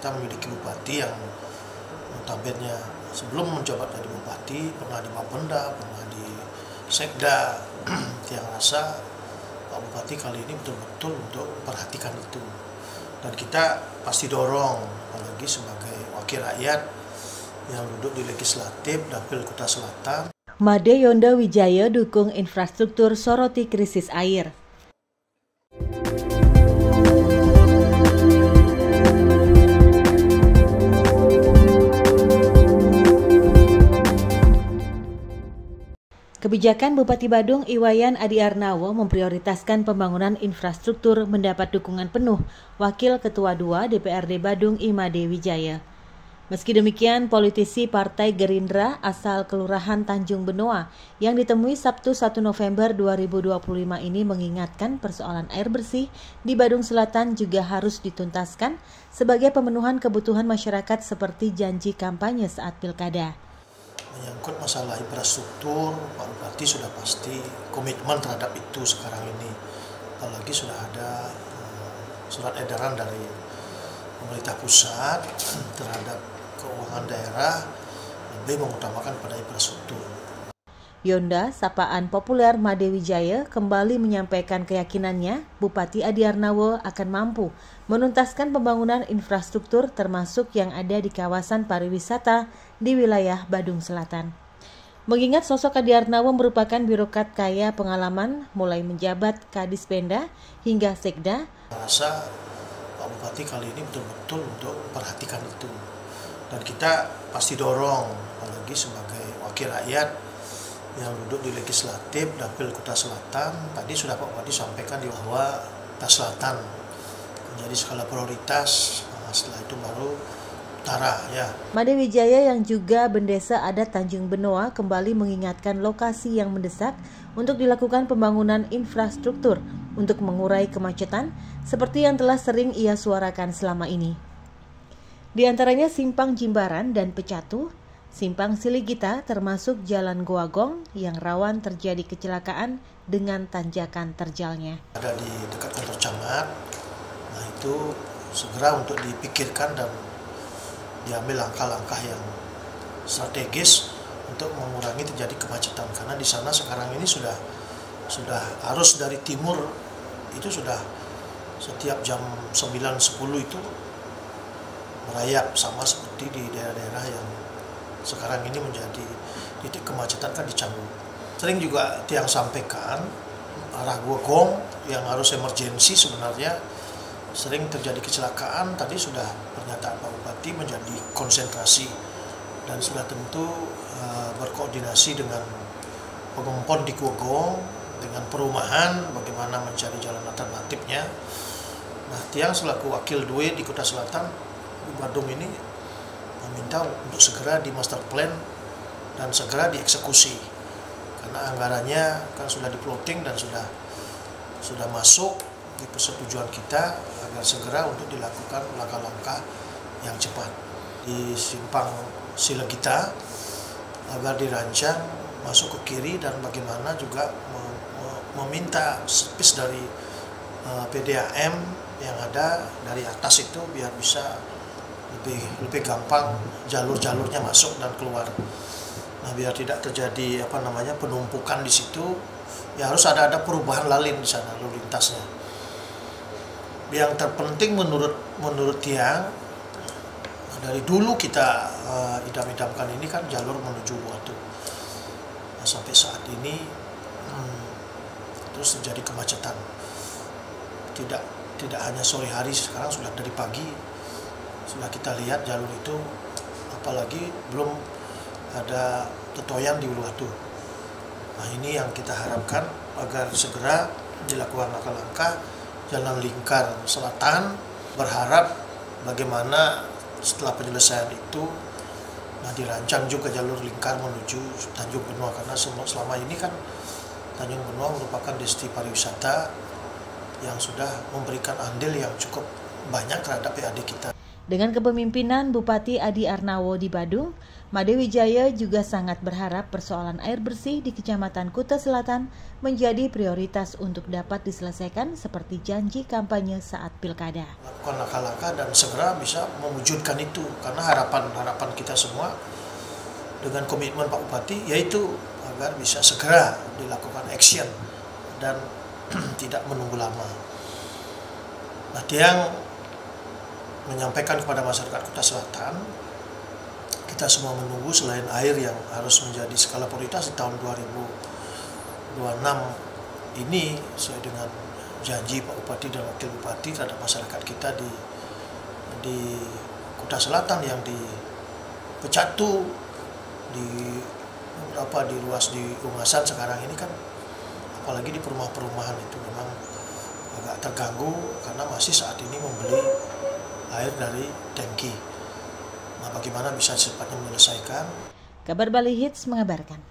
kita memiliki bupati yang notabene sebelum menjabat jadi bupati pernah di Bapenda, pernah di Sekda. Yang rasa Pak Bupati kali ini betul-betul untuk perhatikan itu, dan kita pasti dorong, apalagi sebagai wakil rakyat yang duduk di legislatif Dapil Kuta Selatan. Made Yonda Wijaya dukung infrastruktur, soroti krisis air. Kebijakan Bupati Badung Iwayan Adi Arnawo memprioritaskan pembangunan infrastruktur mendapat dukungan penuh Wakil Ketua II DPRD Badung Imade Wijaya. Meski demikian, politisi Partai Gerindra asal Kelurahan Tanjung Benoa yang ditemui Sabtu 1 November 2025 ini mengingatkan persoalan air bersih di Badung Selatan juga harus dituntaskan sebagai pemenuhan kebutuhan masyarakat seperti janji kampanye saat pilkada. Menyangkut masalah infrastruktur, Pak Bupati sudah pasti komitmen terhadap itu sekarang ini. Apalagi sudah ada surat edaran dari pemerintah pusat terhadap keuangan daerah lebih mengutamakan pada infrastruktur. Yonda, sapaan populer Made Wijaya, kembali menyampaikan keyakinannya Bupati Adi Arnawo akan mampu menuntaskan pembangunan infrastruktur termasuk yang ada di kawasan pariwisata di wilayah Badung Selatan. Mengingat sosok Adi Arnawo merupakan birokrat kaya pengalaman mulai menjabat Kadispenda hingga Sekda. Saya rasa Pak Bupati kali ini betul-betul untuk perhatikan itu, dan kita pasti dorong, apalagi sebagai wakil rakyat yang duduk di legislatif Dapil Kuta Selatan. Tadi sudah Pak Bupati sampaikan bahwa Kuta Selatan menjadi skala prioritas, setelah itu baru utara ya. Made Wijaya yang juga Bendesa Adat Tanjung Benoa kembali mengingatkan lokasi yang mendesak untuk dilakukan pembangunan infrastruktur untuk mengurai kemacetan seperti yang telah sering ia suarakan selama ini. Di antaranya Simpang Jimbaran dan Pecatu, Simpang Siligita termasuk Jalan Goagong yang rawan terjadi kecelakaan dengan tanjakan terjalnya. Ada di dekat kantor camat, nah itu segera untuk dipikirkan dan diambil langkah-langkah yang strategis untuk mengurangi terjadi kemacetan. Karena di sana sekarang ini sudah arus dari timur itu sudah setiap jam 9.10 itu merayap, sama seperti di daerah-daerah yang sekarang ini menjadi titik kemacetan kan di Canggu. Sering juga tiang sampaikan arah Goagong yang harus emergensi sebenarnya sering terjadi kecelakaan. Tadi sudah pernyataan Pak Bupati menjadi konsentrasi dan sudah tentu berkoordinasi dengan pengompon di Goagong, dengan perumahan bagaimana mencari jalan alternatifnya. Nah, tiang selaku wakil DW di Kuta Selatan di Badung ini meminta untuk segera di master plan dan segera dieksekusi, karena anggarannya kan sudah di-plotting dan sudah masuk di persetujuan kita agar segera untuk dilakukan langkah-langkah yang cepat. Di Simpang Siligita agar dirancang masuk ke kiri dan bagaimana juga meminta space dari PDAM yang ada dari atas itu biar bisa lebih gampang jalur-jalurnya masuk dan keluar. Nah, biar tidak terjadi penumpukan di situ, ya harus ada perubahan lalin di sana lalu lintasnya. Yang terpenting menurut tiang, dari dulu kita idam-idamkan ini kan jalur menuju Watu. Nah, sampai saat ini terus terjadi kemacetan. Tidak hanya sore hari, sekarang sudah dari pagi sudah kita lihat jalur itu, apalagi belum ada Tetoyan di Uluwatu. Nah, ini yang kita harapkan agar segera dilakukan langkah-langkah jalan lingkar selatan. Berharap bagaimana setelah penyelesaian itu, nah dirancang juga jalur lingkar menuju Tanjung Benoa, karena selama ini kan Tanjung Benoa merupakan destinasi pariwisata yang sudah memberikan andil yang cukup banyak terhadap PAD kita. Dengan kepemimpinan Bupati Adi Arnawo di Badung, Made Wijaya juga sangat berharap persoalan air bersih di Kecamatan Kuta Selatan menjadi prioritas untuk dapat diselesaikan seperti janji kampanye saat pilkada. Lakukan langkah-langkah dan segera bisa mewujudkan itu, karena harapan kita semua dengan komitmen Pak Bupati yaitu agar bisa segera dilakukan action dan tidak menunggu lama. Nah, Tiang menyampaikan kepada masyarakat Kuta Selatan, kita semua menunggu selain air yang harus menjadi skala prioritas di tahun 2026 ini sesuai dengan janji Pak Bupati dan Wakil Bupati terhadap masyarakat kita di Kuta Selatan yang di Pecatu, di beberapa di ruas di Ungasan sekarang ini kan, apalagi di perumahan-perumahan itu memang agak terganggu karena masih saat ini membeli air dari tangki. Nah, bagaimana bisa secepatnya menyelesaikan? Kabar Bali Hits mengabarkan.